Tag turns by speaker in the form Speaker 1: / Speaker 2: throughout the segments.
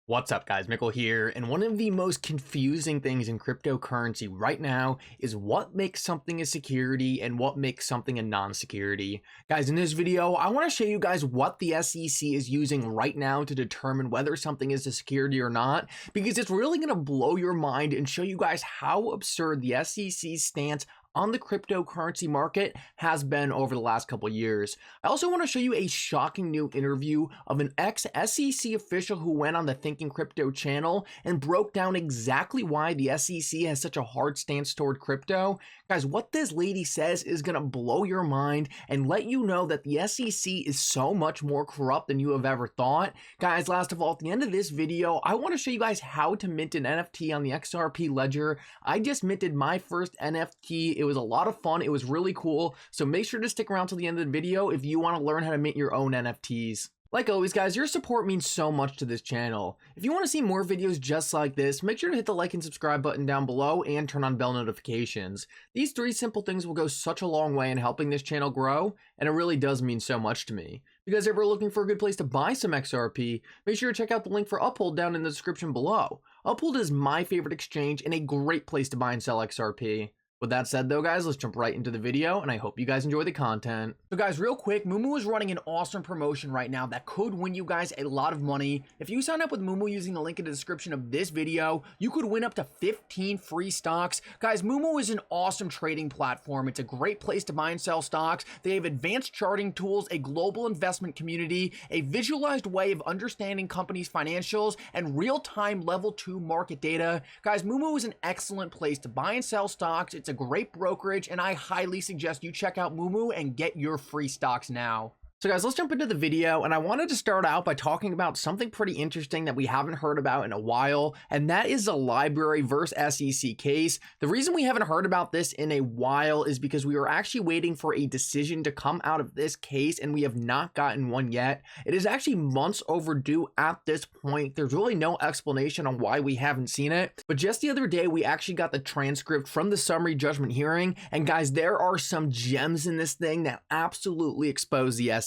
Speaker 1: What's up guys, Mickle here, and one of the most confusing things in cryptocurrency right now is what makes something a security and what makes something a non-security. Guys, in this video, I want to show you guys what the SEC is using right now to determine whether something is a security or not, because it's really going to blow your mind and show you guys how absurd the SEC's stance on the cryptocurrency market has been over the last couple years. I also want to show you a shocking new interview of an ex-SEC official who went on the Thinking Crypto channel and broke down exactly why the SEC has such a hard stance toward crypto. Guys, what this lady says is going to blow your mind and let you know that the SEC is so much more corrupt than you have ever thought. Guys, last of all, at the end of this video, I want to show you guys how to mint an NFT on the XRP ledger. I just minted my first NFT. It was a lot of fun. It was really cool. So make sure to stick around till the end of the video if you want to learn how to mint your own NFTs. Like always guys, your support means so much to this channel. If you want to see more videos just like this, make sure to hit the like and subscribe button down below and turn on bell notifications. These three simple things will go such a long way in helping this channel grow, and it really does mean so much to me. If you guys ever looking for a good place to buy some XRP, make sure to check out the link for Uphold down in the description below. Uphold is my favorite exchange and a great place to buy and sell XRP. With that said though guys, let's jump right into the video and I hope you guys enjoy the content. So guys, real quick, MooMoo is running an awesome promotion right now that could win you guys a lot of money. If you sign up with MooMoo using the link in the description of this video, you could win up to 15 free stocks. Guys, MooMoo is an awesome trading platform. It's a great place to buy and sell stocks. They have advanced charting tools, a global investment community, a visualized way of understanding companies' financials, and real-time level 2 market data. Guys, MooMoo is an excellent place to buy and sell stocks. It's a great brokerage, and I highly suggest you check out MooMoo and get your free stocks now. So guys, let's jump into the video, and I wanted to start out by talking about something pretty interesting that we haven't heard about in a while, and that is the library versus SEC case. The reason we haven't heard about this in a while is because we were actually waiting for a decision to come out of this case, and we have not gotten one yet. It is actually months overdue at this point. There's really no explanation on why we haven't seen it, but just the other day, we actually got the transcript from the summary judgment hearing, and guys, there are some gems in this thing that absolutely expose the SEC.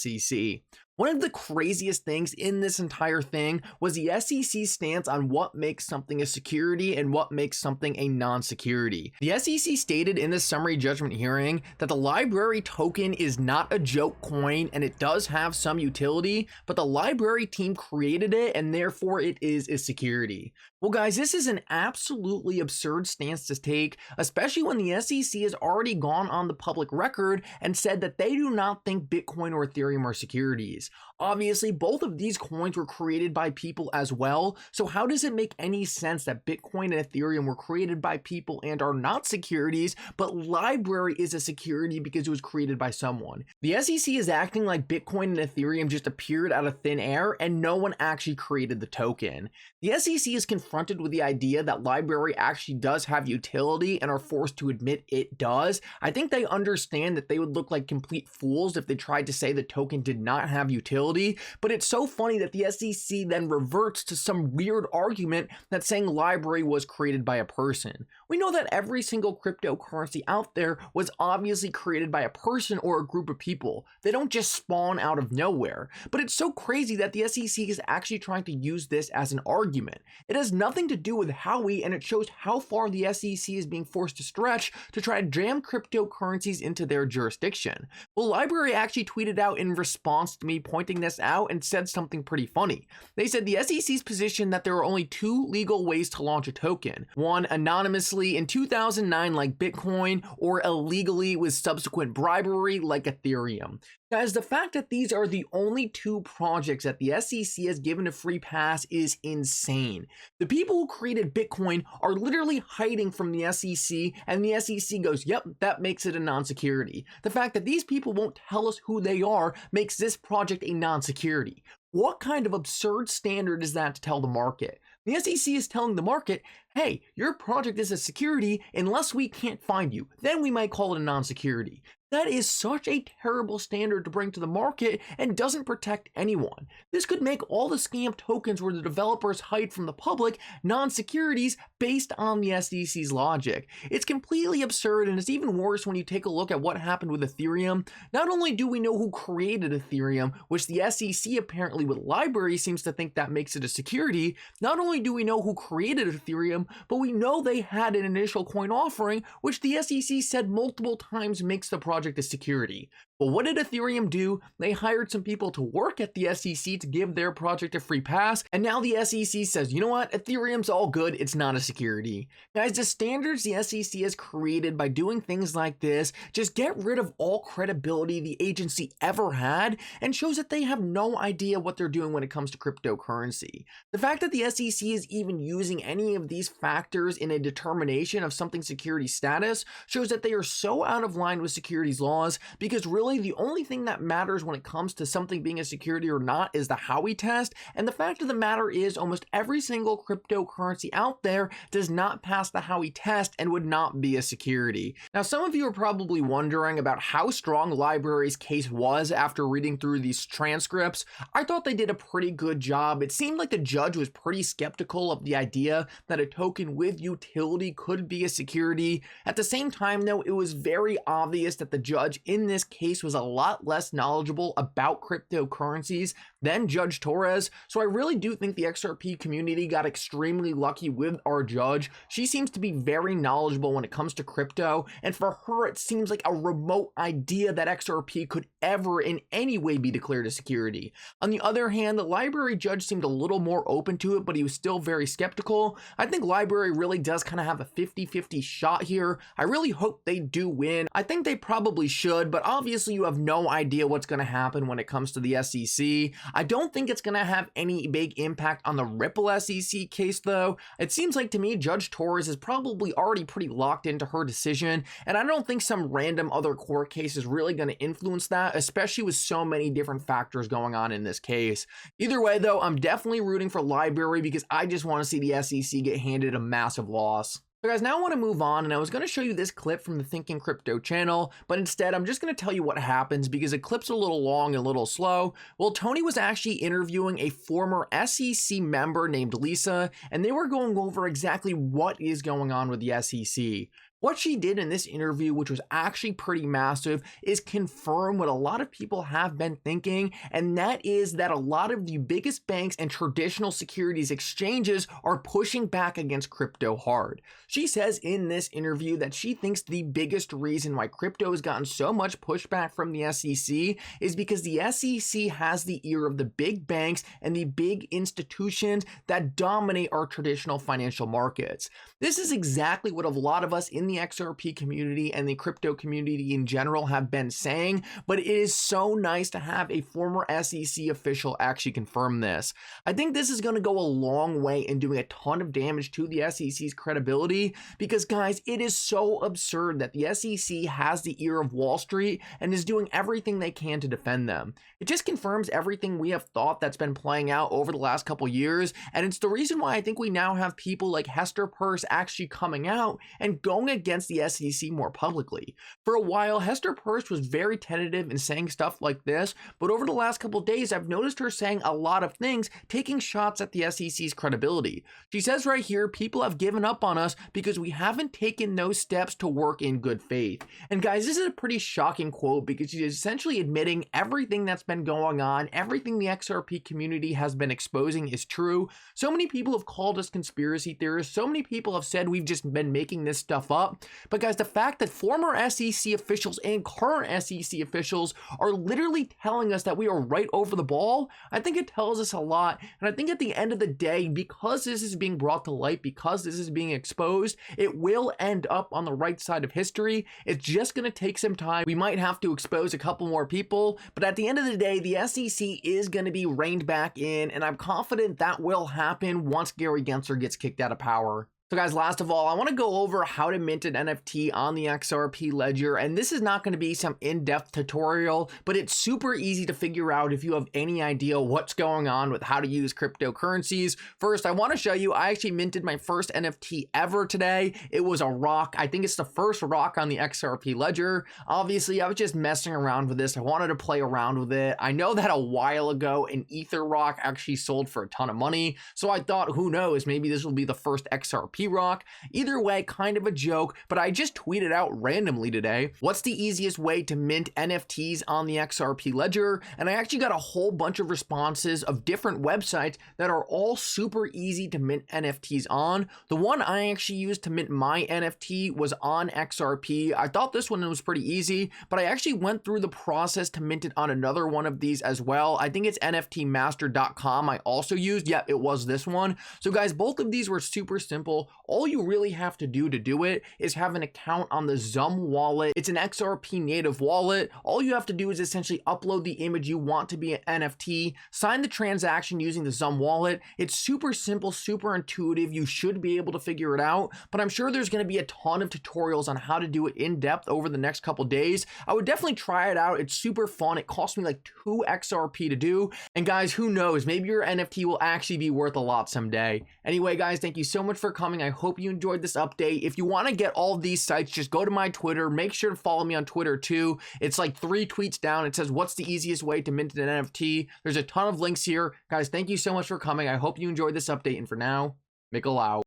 Speaker 1: One of the craziest things in this entire thing was the SEC's stance on what makes something a security and what makes something a non-security. The SEC stated in the summary judgment hearing that the library token is not a joke coin and it does have some utility, but the library team created it and therefore it is a security. Well guys, this is an absolutely absurd stance to take, especially when the SEC has already gone on the public record and said that they do not think Bitcoin or Ethereum are securities. Obviously, both of these coins were created by people as well, so how does it make any sense that Bitcoin and Ethereum were created by people and are not securities, but library is a security because it was created by someone? The SEC is acting like Bitcoin and Ethereum just appeared out of thin air and no one actually created the token. The SEC is confronted with the idea that library actually does have utility and are forced to admit it does. I think they understand that they would look like complete fools if they tried to say the token did not have utility, but it's so funny that the SEC then reverts to some weird argument that saying library was created by a person. We know that every single cryptocurrency out there was obviously created by a person or a group of people. They don't just spawn out of nowhere, but it's so crazy that the SEC is actually trying to use this as an argument. It has nothing to do with Howey, and it shows how far the SEC is being forced to stretch to try to jam cryptocurrencies into their jurisdiction. Well, library actually tweeted out in response to me pointing this out and said something pretty funny. They said the SEC's position that there are only two legal ways to launch a token. One, anonymously in 2009 like Bitcoin, or illegally with subsequent bribery like Ethereum. Guys, the fact that these are the only two projects that the SEC has given a free pass is insane. The people who created Bitcoin are literally hiding from the SEC, and the SEC goes, yep, that makes it a non-security. The fact that these people won't tell us who they are makes this project a non-security. What kind of absurd standard is that to tell the market? The SEC is telling the market, hey, your project is a security unless we can't find you. Then we might call it a non-security. That is such a terrible standard to bring to the market and doesn't protect anyone. This could make all the scam tokens where the developers hide from the public non-securities based on the SEC's logic. It's completely absurd, and it's even worse when you take a look at what happened with Ethereum. Not only do we know who created Ethereum, which the SEC apparently with LBRY seems to think that makes it a security, not only do we know who created Ethereum, but we know they had an initial coin offering, which the SEC said multiple times makes the project a security. Well, what did Ethereum do? They hired some people to work at the SEC to give their project a free pass, and now the SEC says, you know what, Ethereum's all good, it's not a security. Guys, the standards the SEC has created by doing things like this just get rid of all credibility the agency ever had and shows that they have no idea what they're doing when it comes to cryptocurrency. The fact that the SEC is even using any of these factors in a determination of something's security status shows that they are so out of line with securities laws, because really the only thing that matters when it comes to something being a security or not is the Howey test, and the fact of the matter is almost every single cryptocurrency out there does not pass the Howey test and would not be a security. Now, some of you are probably wondering about how strong LBRY's case was after reading through these transcripts. I thought they did a pretty good job. It seemed like the judge was pretty skeptical of the idea that a token with utility could be a security. At the same time, though, it was very obvious that the judge in this case was a lot less knowledgeable about cryptocurrencies than Judge Torres, so I really do think the XRP community got extremely lucky with our judge. She seems to be very knowledgeable when it comes to crypto, and for her it seems like a remote idea that XRP could ever in any way be declared a security. On the other hand, the LBRY judge seemed a little more open to it, but he was still very skeptical. I think LBRY really does kind of have a 50-50 shot here. I really hope they do win. I think they probably should, but obviously you have no idea what's going to happen when it comes to the SEC. I don't think it's going to have any big impact on the Ripple SEC case, though. It seems like to me Judge Torres is probably already pretty locked into her decision, and I don't think some random other court case is really going to influence that, especially with so many different factors going on in this case. Either way, though, I'm definitely rooting for LBRY because I just want to see the SEC get handed a massive loss. So guys, now I want to move on, and I was going to show you this clip from the Thinking Crypto channel, but instead I'm just going to tell you what happens because the clip's a little long and a little slow. Well, Tony was actually interviewing a former SEC member named Lisa, and they were going over exactly what is going on with the SEC. What she did in this interview, which was actually pretty massive, is confirm what a lot of people have been thinking, and that is that a lot of the biggest banks and traditional securities exchanges are pushing back against crypto hard. She says in this interview that she thinks the biggest reason why crypto has gotten so much pushback from the SEC is because the SEC has the ear of the big banks and the big institutions that dominate our traditional financial markets. This is exactly what a lot of us in the XRP community and the crypto community in general have been saying, but it is so nice to have a former SEC official actually confirm this. I think this is going to go a long way in doing a ton of damage to the SEC's credibility because, guys, it is so absurd that the SEC has the ear of Wall Street and is doing everything they can to defend them. It just confirms everything we have thought that's been playing out over the last couple years, and it's the reason why I think we now have people like Hester, Peirce actually coming out and going against the SEC more publicly. For a while, Hester Peirce was very tentative in saying stuff like this, but over the last couple days, I've noticed her saying a lot of things, taking shots at the SEC's credibility. She says right here, people have given up on us because we haven't taken those steps to work in good faith. And guys, this is a pretty shocking quote because she's essentially admitting everything that's been going on, everything the XRP community has been exposing is true. So many people have called us conspiracy theorists. So many people have said we've just been making this stuff up. But guys, the fact that former SEC officials and current SEC officials are literally telling us that we are right over the ball, I think it tells us a lot. And I think at the end of the day, because this is being brought to light, because this is being exposed, it will end up on the right side of history. It's just going to take some time. We might have to expose a couple more people, but at the end of the day, the SEC is going to be reined back in, and I'm confident that will happen once Gary Gensler gets kicked out of power. So guys, last of all, I want to go over how to mint an NFT on the XRP ledger, and this is not going to be some in-depth tutorial, but it's super easy to figure out if you have any idea what's going on with how to use cryptocurrencies. First, I want to show you, I actually minted my first NFT ever today. It was a rock. I think it's the first rock on the XRP ledger. Obviously, I was just messing around with this. I wanted to play around with it. I know that a while ago, an Ether rock actually sold for a ton of money, so I thought, who knows, maybe this will be the first XRP rock. Either way, kind of a joke, but I just tweeted out randomly today, what's the easiest way to mint NFTs on the XRP ledger? And I actually got a whole bunch of responses of different websites that are all super easy to mint NFTs on. The one I actually used to mint my NFT was on XRP. I thought this one was pretty easy, but I actually went through the process to mint it on another one of these as well. I think it's nftmaster.com I also used. Yep, it was this one. So guys, both of these were super simple. All you really have to do it is have an account on the Zum wallet. It's an XRP native wallet. All you have to do is essentially upload the image you want to be an NFT, sign the transaction using the Zum wallet. It's super simple, super intuitive. You should be able to figure it out, but I'm sure there's going to be a ton of tutorials on how to do it in depth over the next couple days. I would definitely try it out. It's super fun. It cost me like 2 XRP to do. And guys, who knows, maybe your NFT will actually be worth a lot someday. Anyway, guys, thank you so much for coming. I hope you enjoyed this update. If you want to get all of these sites, just go to my Twitter. Make sure to follow me on Twitter too. It's like 3 tweets down. It says, what's the easiest way to mint an NFT? There's a ton of links here. Guys, thank you so much for coming. I hope you enjoyed this update. And for now, Mickle out.